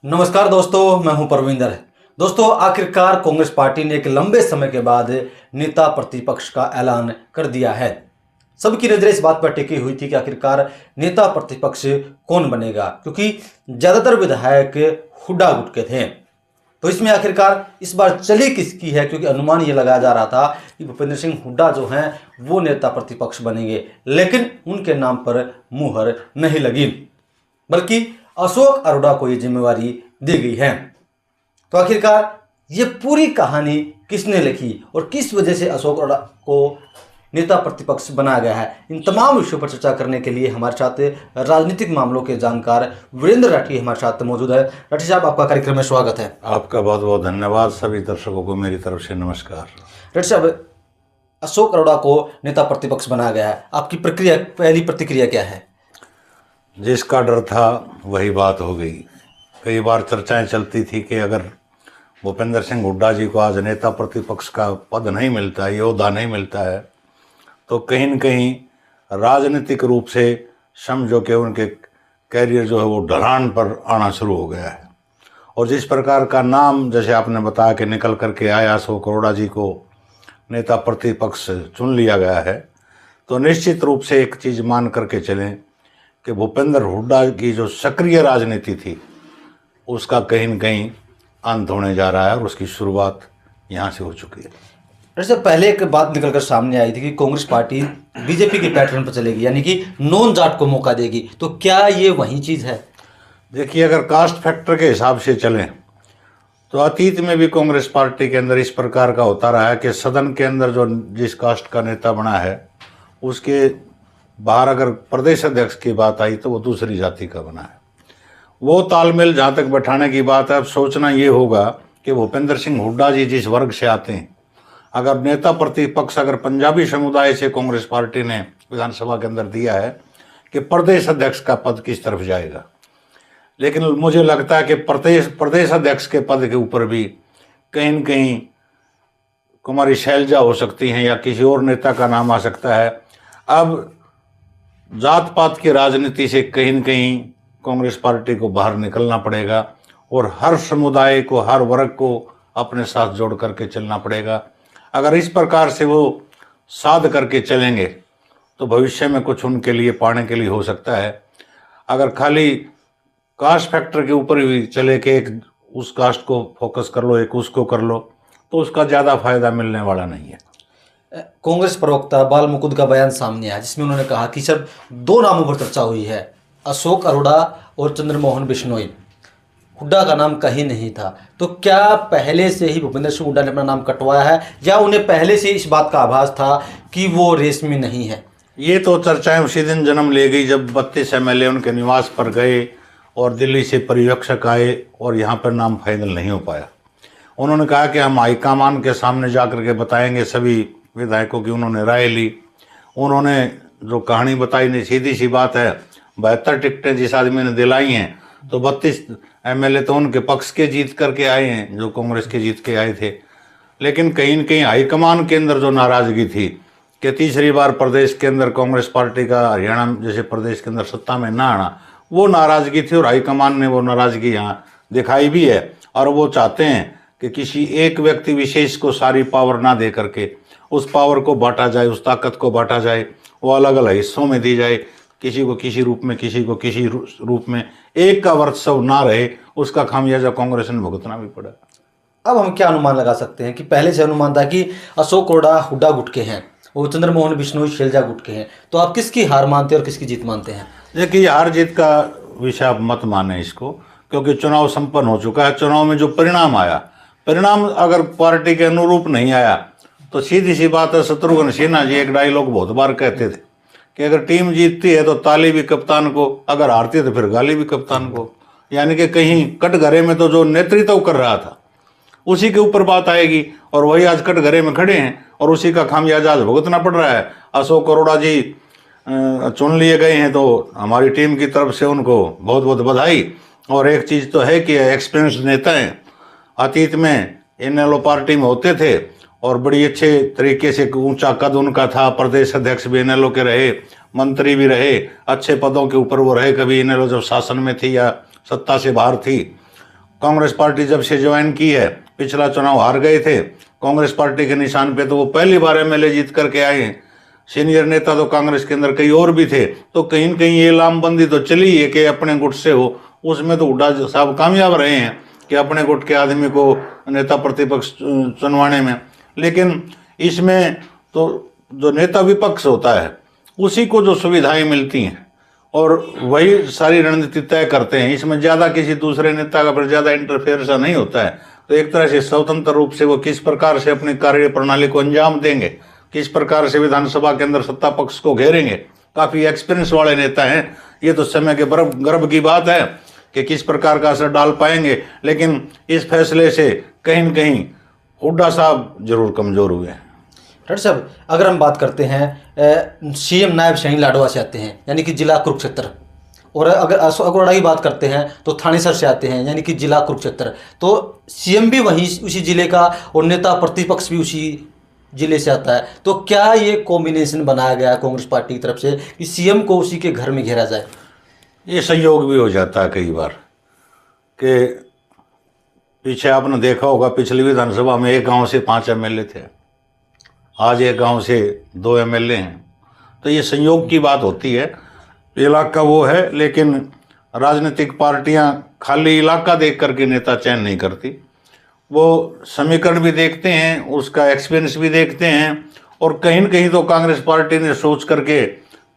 नमस्कार दोस्तों, मैं हूं परविंदर। दोस्तों, आखिरकार कांग्रेस पार्टी ने एक लंबे समय के बाद नेता प्रतिपक्ष का ऐलान कर दिया है। सबकी नजरें इस बात पर टिकी हुई थी कि आखिरकार नेता प्रतिपक्ष कौन बनेगा, क्योंकि ज्यादातर विधायक हुड्डा गुट के थे। तो इसमें आखिरकार इस बार चली किसकी है, क्योंकि अनुमान ये लगाया जा रहा था कि भूपेंद्र सिंह हुड्डा जो हैं वो नेता प्रतिपक्ष बनेंगे, लेकिन उनके नाम पर मुहर नहीं लगी, बल्कि अशोक अरोड़ा को ये जिम्मेवारी दी गई है। तो आखिरकार ये पूरी कहानी किसने लिखी और किस वजह से अशोक अरोड़ा को नेता प्रतिपक्ष बनाया गया है, इन तमाम विषयों पर चर्चा करने के लिए हमारे साथ राजनीतिक मामलों के जानकार वीरेंद्र राठी हमारे साथ मौजूद है। राठी साहब, आपका कार्यक्रम में स्वागत है। आपका बहुत बहुत धन्यवाद। सभी दर्शकों को मेरी तरफ से नमस्कार। राठी साहब, अशोक अरोड़ा को नेता प्रतिपक्ष बनाया गया है, आपकी पहली प्रतिक्रिया क्या है? जिसका डर था वही बात हो गई। कई बार चर्चाएं चलती थी कि अगर भूपेंद्र सिंह हुड्डा जी को आज नेता प्रतिपक्ष का पद नहीं मिलता है, ओहदा नहीं मिलता है, तो कहीं न कहीं राजनीतिक रूप से समझो कि उनके कैरियर जो है वो ढलान पर आना शुरू हो गया है। और जिस प्रकार का नाम, जैसे आपने बताया कि निकल करके आया, अशोक अरोड़ा जी को नेता प्रतिपक्ष चुन लिया गया है, तो निश्चित रूप से एक चीज़ मान करके चलें कि भूपेंद्र हुड्डा की जो सक्रिय राजनीति थी उसका कहीं न कहीं अंत होने जा रहा है और उसकी शुरुआत यहाँ से हो चुकी है। वैसे पहले एक बात निकलकर सामने आई थी कि कांग्रेस पार्टी बीजेपी के पैटर्न पर चलेगी, यानी कि नॉन जाट को मौका देगी। तो क्या ये वही चीज़ है? देखिए, अगर कास्ट फैक्टर के हिसाब से चलें तो अतीत में भी कांग्रेस पार्टी के अंदर इस प्रकार का होता रहा है कि सदन के अंदर जो जिस कास्ट का नेता बना है उसके बाहर अगर प्रदेश अध्यक्ष की बात आई तो वो दूसरी जाति का बना है। वो तालमेल जहाँ तक बैठाने की बात है, अब सोचना ये होगा कि भूपेंद्र सिंह हुड्डा जी जिस वर्ग से आते हैं, अगर नेता प्रतिपक्ष अगर पंजाबी समुदाय से कांग्रेस पार्टी ने विधानसभा के अंदर दिया है कि प्रदेश अध्यक्ष का पद किस तरफ जाएगा, लेकिन मुझे लगता है कि प्रदेश अध्यक्ष के पद के ऊपर भी कहीं न कहीं कुमारी शैलजा हो सकती हैं या किसी और नेता का नाम आ सकता है। अब जात पात की राजनीति से कहीं न कहीं कांग्रेस पार्टी को बाहर निकलना पड़ेगा और हर समुदाय को, हर वर्ग को अपने साथ जोड़ करके चलना पड़ेगा। अगर इस प्रकार से वो साध करके चलेंगे तो भविष्य में कुछ उनके लिए पाने के लिए हो सकता है। अगर खाली कास्ट फैक्टर के ऊपर ही चले कि एक उस कास्ट को फोकस कर लो, एक उसको कर लो, तो उसका ज़्यादा फायदा मिलने वाला नहीं है। कांग्रेस प्रवक्ता बाल मुकुंद का बयान सामने आया जिसमें उन्होंने कहा कि सर, दो नामों पर चर्चा हुई है, अशोक अरोड़ा और चंद्रमोहन बिश्नोई। हुड्डा का नाम कहीं नहीं था। तो क्या पहले से ही भूपेंद्र सिंह हुड्डा ने अपना नाम कटवाया है या उन्हें पहले से इस बात का आभास था कि वो रेस में नहीं है? ये तो चर्चाएं उसी दिन जन्म ले गई जब 32 MLA उनके निवास पर गए और दिल्ली से पर्यवेक्षक आए और यहाँ पर नाम फाइनल नहीं हो पाया। उन्होंने कहा कि हम हाईकमान के सामने जा कर के बताएंगे सभी विधायकों की उन्होंने राय ली। उन्होंने जो कहानी बताई नहीं, सीधी सी बात है, 72 टिकटें जिस आदमी ने दिलाई हैं तो 32 MLA तो उनके पक्ष के जीत करके आए हैं जो कांग्रेस के जीत के आए थे। लेकिन कहीं न कहीं हाईकमान के अंदर जो नाराज़गी थी कि तीसरी बार प्रदेश के अंदर कांग्रेस पार्टी का हरियाणा जैसे प्रदेश के अंदर सत्ता में ना आना, वो नाराज़गी थी और हाईकमान ने वो नाराज़गी यहाँ दिखाई भी है। और वो चाहते हैं कि किसी एक व्यक्ति विशेष को सारी पावर ना दे करके उस पावर को बांटा जाए, उस ताकत को बांटा जाए, वो अलग अलग हिस्सों में दी जाए, किसी को किसी रूप में, किसी को किसी रूप में, एक का वर्चस्व ना रहे, उसका खामियाजा कांग्रेस ने भुगतना भी पड़ा। अब हम क्या अनुमान लगा सकते हैं कि पहले से अनुमान था कि अशोक अरोड़ा हुड्डा गुट के हैं और चंद्रमोहन बिश्नोई शैलजा गुट के हैं, तो आप किसकी हार मानते हैं और किसकी जीत मानते हैं? देखिए, हार जीत का विषय आप मत माने इसको, क्योंकि चुनाव संपन्न हो चुका है। चुनाव में जो परिणाम आया, परिणाम अगर पार्टी के अनुरूप नहीं आया तो सीधी सी बात है, शत्रुघ्न सिन्हा जी एक डायलॉग बहुत बार कहते थे कि अगर टीम जीतती है तो ताली भी कप्तान को, अगर हारती है तो फिर गाली भी कप्तान को। यानी कि कहीं कटघरे में तो जो नेतृत्व कर रहा था उसी के ऊपर बात आएगी और वही आज कटघरे में खड़े हैं और उसी का खामियाजा भुगतना पड़ रहा है। अशोक अरोड़ा जी चुन लिए गए हैं तो हमारी टीम की तरफ से उनको बहुत बहुत बधाई। और एक चीज़ तो है कि एक्सपीरियंस नेता हैं, अतीत में इनेलो पार्टी में होते थे और बड़ी अच्छे तरीके से ऊंचा कद उनका था, प्रदेश अध्यक्ष भी इनेलो के रहे, मंत्री भी रहे, अच्छे पदों के ऊपर वो रहे, कभी इनेलो जब शासन में थी या सत्ता से बाहर थी। कांग्रेस पार्टी जब से ज्वाइन की है, पिछला चुनाव हार गए थे कांग्रेस पार्टी के निशान पे, तो वो पहली बार एमएलए जीत करके आए हैं। सीनियर नेता तो कांग्रेस के अंदर कई और भी थे, तो कहीं न कहीं ये लामबंदी तो चली है कि अपने गुट से हो, उसमें तो हुड्डा साहब कामयाब रहे हैं कि अपने गुट के आदमी को नेता प्रतिपक्ष चुनवाने में। लेकिन इसमें तो जो नेता विपक्ष होता है उसी को जो सुविधाएं मिलती हैं और वही सारी रणनीति तय करते हैं, इसमें ज़्यादा किसी दूसरे नेता का फिर ज़्यादा इंटरफेरेंस नहीं होता है। तो एक तरह से स्वतंत्र रूप से वो किस प्रकार से अपनी कार्य प्रणाली को अंजाम देंगे, किस प्रकार से विधानसभा के अंदर सत्ता पक्ष को घेरेंगे, काफ़ी एक्सपीरियंस वाले नेता हैं। ये तो समय के गर्भ की बात है कि किस प्रकार का असर डाल पाएंगे। लेकिन इस फैसले से कहीं न कहीं हुड्डा साहब जरूर कमज़ोर हुए हैं। डॉक्टर साहब, अगर हम बात करते हैं सीएम नायब शाहीन लाडवा से आते हैं, यानी कि जिला कुरुक्षेत्र, और अगर अशोक अरोड़ा की बात करते हैं तो थानेसर से आते हैं, यानी कि जिला कुरुक्षेत्र। तो सीएम भी वहीं उसी जिले का और नेता प्रतिपक्ष भी उसी जिले से आता है। तो क्या ये कॉम्बिनेशन बनाया गया कांग्रेस पार्टी की तरफ से कि सीएम को उसी के घर में घेरा जाए? ये संयोग भी हो जाता है कई बार कि पीछे आपने देखा होगा, पिछली विधानसभा में एक गांव से 5 एमएलए थे, आज एक गांव से 2 एमएलए हैं। तो ये संयोग की बात होती है, इलाका वो है। लेकिन राजनीतिक पार्टियां खाली इलाका देख करके नेता चयन नहीं करती, वो समीकरण भी देखते हैं, उसका एक्सपीरियंस भी देखते हैं। और कहीं न कहीं तो कांग्रेस पार्टी ने सोच करके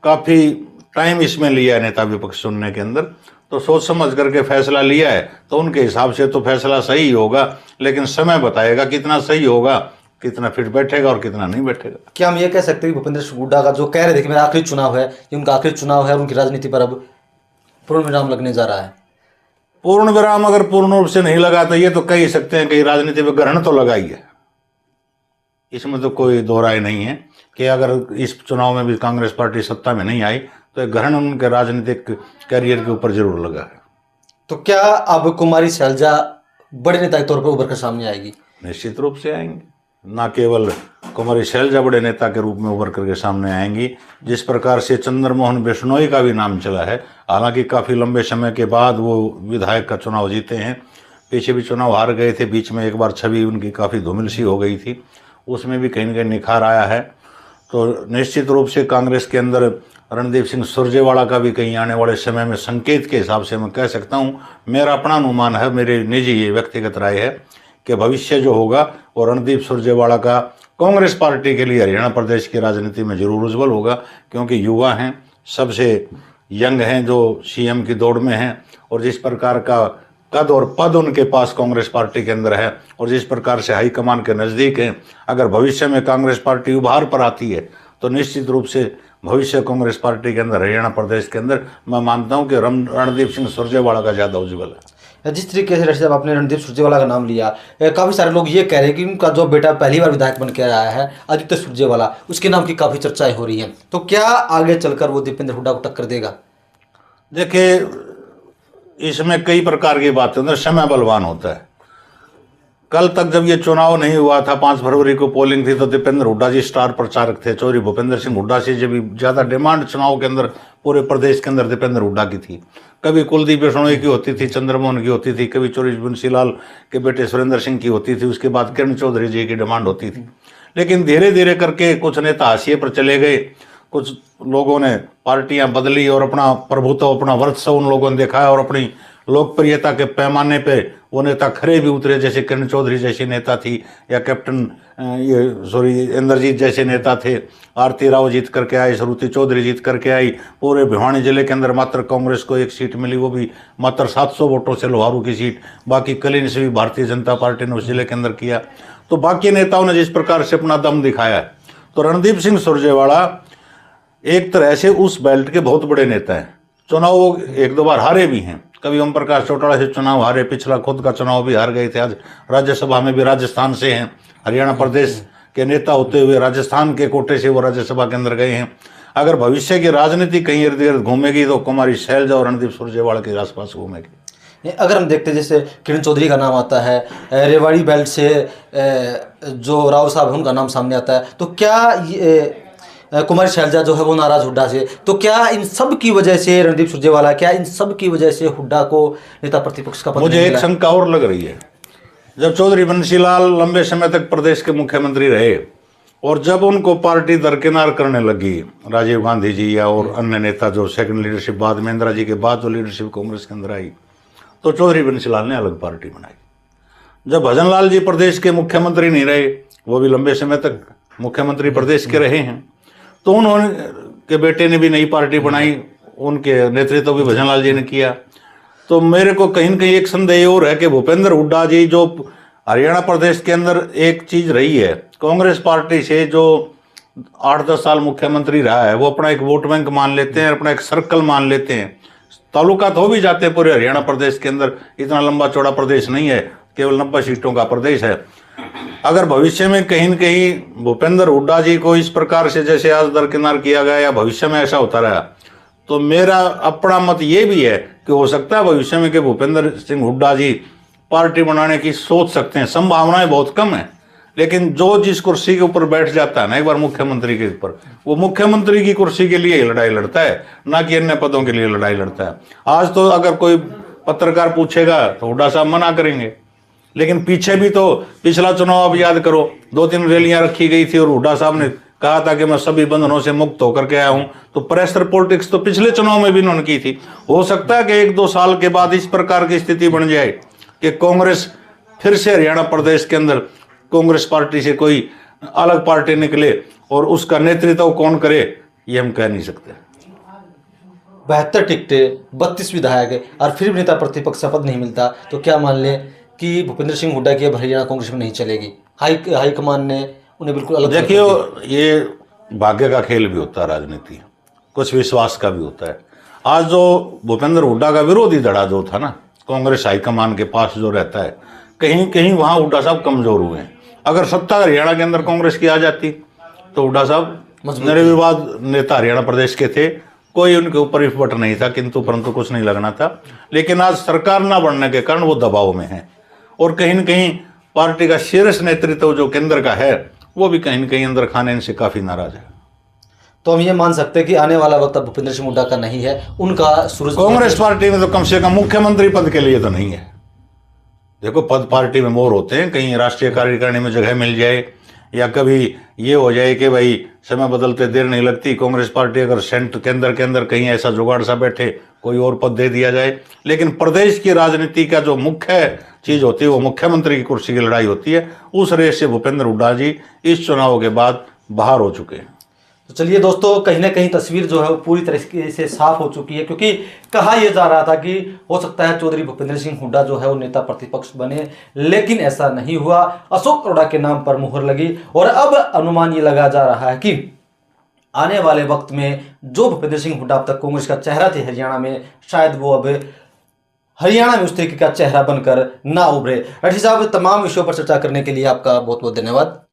काफ़ी टाइम इसमें लिया है नेता विपक्ष चुनने के अंदर, तो सोच समझ करके फैसला लिया है। तो उनके हिसाब से तो फैसला सही होगा, लेकिन समय बताएगा कितना सही होगा, कितना फिट बैठेगा और कितना नहीं बैठेगा। क्या हम ये कह सकते हैं कि भूपेंद्र सिंह हुड्डा का जो कह रहे थे कि मेरा आखिरी चुनाव है, ये उनका आखिरी चुनाव है और उनकी राजनीति पर अब पूर्ण विराम लगने जा रहा है? पूर्ण विराम अगर पूर्ण रूप से नहीं लगा तो ये तो कह ही सकते हैं कि राजनीति में ग्रहण तो लगा ही है। इसमें तो कोई दो राय नहीं है कि अगर इस चुनाव में भी कांग्रेस पार्टी सत्ता में नहीं आई तो ग्रहण उनके राजनीतिक कैरियर के ऊपर जरूर लगा है। तो क्या अब कुमारी शैलजा बड़े नेता के तौर पर उभर कर सामने आएगी? निश्चित रूप से आएंगे, ना केवल कुमारी शैलजा बड़े नेता के रूप में उभर करके सामने आएंगी, जिस प्रकार से चंद्रमोहन बिश्नोई का भी नाम चला है। हालांकि काफ़ी लंबे समय के बाद वो विधायक का चुनाव जीते हैं, पीछे भी चुनाव हार गए थे, बीच में एक बार छवि उनकी काफ़ी धूमिल सी हो गई थी, उसमें भी कहीं न कहीं निखार आया है। तो निश्चित रूप से कांग्रेस के अंदर रणदीप सिंह सुरजेवाला का भी कहीं आने वाले समय में संकेत के हिसाब से मैं कह सकता हूँ, मेरा अपना अनुमान है, मेरी निजी ये व्यक्तिगत राय है कि भविष्य जो होगा वो रणदीप सुरजेवाला का कांग्रेस पार्टी के लिए हरियाणा प्रदेश की राजनीति में जरूर उज्जवल होगा, क्योंकि युवा हैं, सबसे यंग हैं जो सीएम की दौड़ में हैं, और जिस प्रकार का कद और पद उनके पास कांग्रेस पार्टी के अंदर है और जिस प्रकार से हाईकमान के नज़दीक हैं, अगर भविष्य में कांग्रेस पार्टी उभार पर आती है तो निश्चित रूप से भविष्य कांग्रेस पार्टी के अंदर हरियाणा प्रदेश के अंदर मैं मानता हूं कि रणदीप सिंह सुरजेवाला का ज़्यादा उज्जवल है। जिस तरीके से जब आपने रणदीप सुरजेवाला का नाम लिया, काफ़ी सारे लोग ये कह रहे हैं कि उनका जो बेटा पहली बार विधायक बन के आया है आदित्य सुरजेवाला, उसके नाम की काफ़ी चर्चाएं हो रही हैं। तो क्या आगे चलकर वो दीपेंद्र हुड्डा को टक्कर देगा? देखिए, इसमें कई प्रकार की बातें होती हैं, समय बलवान होता है। कल तक जब ये चुनाव नहीं हुआ था, 5 फरवरी को पोलिंग थी, तो दीपेंद्र हुड्डा जी स्टार प्रचारक थे। चौधरी भूपेंद्र सिंह हुड्डा से जब ज़्यादा डिमांड चुनाव के अंदर पूरे प्रदेश के अंदर दीपेंद्र हुड्डा की थी। कभी कुलदीप बिश्नोई की होती थी, चंद्रमोहन की होती थी, कभी चौधरी बंसीलाल के बेटे सुरेंद्र सिंह की होती थी, उसके बाद किरण चौधरी जी की डिमांड होती थी। लेकिन धीरे धीरे करके कुछ नेता हाशिए पर चले गए, कुछ लोगों ने पार्टियां बदली और अपना प्रभुत्व, अपना वर्चस्व उन लोगों ने दिखाया और अपनी लोकप्रियता के पैमाने पे वो नेता खरे भी उतरे, जैसे किरण चौधरी जैसी नेता थी, या कैप्टन इंद्रजीत जैसे नेता थे। आरती राव जीत करके आई, श्रुति चौधरी जीत करके आई। पूरे भिवानी जिले के अंदर मात्र कांग्रेस को 1 सीट मिली, वो भी मात्र 700 वोटों से, लोहारू की सीट। बाकी कलीन से भी भारतीय जनता पार्टी ने उस जिले के अंदर किया। तो बाकी नेताओं ने जिस प्रकार से अपना दम दिखाया है, तो रणदीप सिंह सुरजेवाला एक तरह से उस बेल्ट के बहुत बड़े नेता हैं। चुनाव 1-2 बार हारे भी हैं, कभी ओम प्रकाश चौटाला से चुनाव हारे, पिछला खुद का चुनाव भी हार गए थे। आज राज्यसभा में भी राजस्थान से हैं, हरियाणा प्रदेश के नेता होते हुए राजस्थान के कोटे से वो राज्यसभा के अंदर गए हैं। अगर भविष्य की राजनीति कहीं इर्द गिर्द घूमेगी तो कुमारी शैलजा और रणदीप सुरजेवाला के आसपास घूमेगी। अगर हम देखते हैं जैसे किरण चौधरी का नाम आता है, रेवाड़ी बेल्ट से जो राव साहब है उनका नाम सामने आता है, तो क्या कुमारी शैलजा जो है वो नाराज हुड्डा से, तो क्या इन सब की वजह से रणदीप सुरजेवाला, क्या इन सब की वजह से हुड्डा को नेता प्रतिपक्ष का पद मुझे नहीं एक मिला? शंका और लग रही है। जब चौधरी बंसीलाल लंबे समय तक प्रदेश के मुख्यमंत्री रहे और जब उनको पार्टी दरकिनार करने लगी, राजीव गांधी जी या और अन्य नेता जो सेकंड लीडरशिप बाद में इंदिरा जी के बाद जो लीडरशिप कांग्रेस के अंदर आई, तो चौधरी बंसीलाल ने अलग पार्टी बनाई। जब भजनलाल जी प्रदेश के मुख्यमंत्री नहीं रहे, वो भी लंबे समय तक मुख्यमंत्री प्रदेश के रहे हैं, तो उन्होंने के बेटे ने भी नई पार्टी बनाई, उनके नेतृत्व भी भजनलाल जी ने किया। तो मेरे को कहीं न कहीं एक संदेह और है कि भूपेंद्र हुड्डा जी जो हरियाणा प्रदेश के अंदर एक चीज रही है, कांग्रेस पार्टी से जो 8-10 साल मुख्यमंत्री रहा है, वो अपना एक वोट बैंक मान लेते हैं, अपना एक सर्कल मान लेते हैं। तालुकात हो भी जाते हैं पूरे हरियाणा प्रदेश के अंदर, इतना लंबा चौड़ा प्रदेश नहीं है, केवल 90 सीटों का प्रदेश है। अगर भविष्य में कहीं न कहीं भूपेंद्र हुड्डा जी को इस प्रकार से जैसे आज दरकिनार किया गया या भविष्य में ऐसा होता रहा, तो मेरा अपना मत ये भी है कि हो सकता है भविष्य में कि भूपेंद्र सिंह हुड्डा जी पार्टी बनाने की सोच सकते हैं। संभावनाएं बहुत कम है, लेकिन जो जिस कुर्सी के ऊपर बैठ जाता है ना एक बार मुख्यमंत्री के ऊपर, वो मुख्यमंत्री की कुर्सी के लिए ही लड़ाई लड़ता है, ना कि अन्य पदों के लिए लड़ाई लड़ता है। आज तो अगर कोई पत्रकार पूछेगा तो हुड्डा साहब मना करेंगे, लेकिन पीछे भी तो पिछला चुनाव आप याद करो, 2-3 रैलियां रखी गई थी और हुड्डा साहब ने कहा था कि मैं सभी बंधनों से मुक्त होकर के आया हूं। तो प्रेशर पॉलिटिक्स तो पिछले चुनाव में भी उन्होंने की थी। हो सकता है कि 1-2 साल के बाद इस प्रकार की स्थिति बन जाए कि कांग्रेस फिर से हरियाणा प्रदेश के अंदर कांग्रेस पार्टी से कोई अलग पार्टी निकले और उसका नेतृत्व कौन करे, ये हम कह नहीं सकते। 72 टिकटें, 32 विधायक और फिर भी नेता प्रतिपक्ष शपथ नहीं मिलता, तो क्या मान लें कि भूपेंद्र सिंह हुड्डा की अब हरियाणा कांग्रेस में नहीं चलेगी? हाईकमान ने उन्हें बिल्कुल अलग देखिए, ये भाग्य का खेल भी होता है, राजनीति कुछ विश्वास का भी होता है। आज जो भूपेंद्र हुड्डा का विरोधी धड़ा जो था ना, कांग्रेस हाईकमान के पास जो रहता है, कहीं कहीं वहां हुड्डा साहब कमजोर हुए हैं। अगर सत्ता हरियाणा के अंदर कांग्रेस की आ जाती तो हुड्डा साहब निर्विवाद नेता हरियाणा प्रदेश के थे, कोई उनके ऊपर विपट नहीं था, किंतु परंतु कुछ नहीं लगना था। लेकिन आज सरकार ना बनने के कारण वो दबाव में है और कहीं न कहीं पार्टी का शीर्ष नेतृत्व जो केंद्र का है वो भी कहीं न कहीं अंदर खाने से काफी नाराज है। तो हम ये मान सकते हैं कि आने वाला वक्त अब भूपेंद्र सिंह हुड्डा का नहीं है, उनका सूरज कांग्रेस पार्टी में तो कम से कम मुख्यमंत्री पद के लिए तो नहीं है। देखो, पद पार्टी में मोर होते हैं, कहीं राष्ट्रीय कार्यकारिणी में जगह मिल जाए या कभी ये हो जाए कि भाई समय बदलते देर नहीं लगती, कांग्रेस पार्टी अगर सेंटर केंद्र के अंदर कहीं ऐसा जुगाड़ सा बैठे, कोई और पद दे दिया जाए। लेकिन प्रदेश की राजनीति का जो मुख्य चीज होती है वो मुख्यमंत्री की कुर्सी की लड़ाई होती है। उस रेस से भूपेंद्र हुड्डा जी इस चुनाव के बाद बाहर हो चुके हैं। तो चलिए दोस्तों, कहीं ना कहीं तस्वीर जो है वो पूरी तरीके से साफ हो चुकी है, क्योंकि कहा यह जा रहा था कि हो सकता है चौधरी भूपेंद्र सिंह हुड्डा जो है वो नेता प्रतिपक्ष बने, लेकिन ऐसा नहीं हुआ। अशोक अरोड़ा के नाम पर मुहर लगी और अब अनुमान ये लगा जा रहा है कि आने वाले वक्त में जो भूपेंद्र सिंह हुड्डा अब तक कांग्रेस का चेहरा थे हरियाणा में, शायद वो अब हरियाणा में उस तरीके का चेहरा बनकर ना उभरे। राठी साहब, तमाम विषयों पर चर्चा करने के लिए आपका बहुत बहुत धन्यवाद।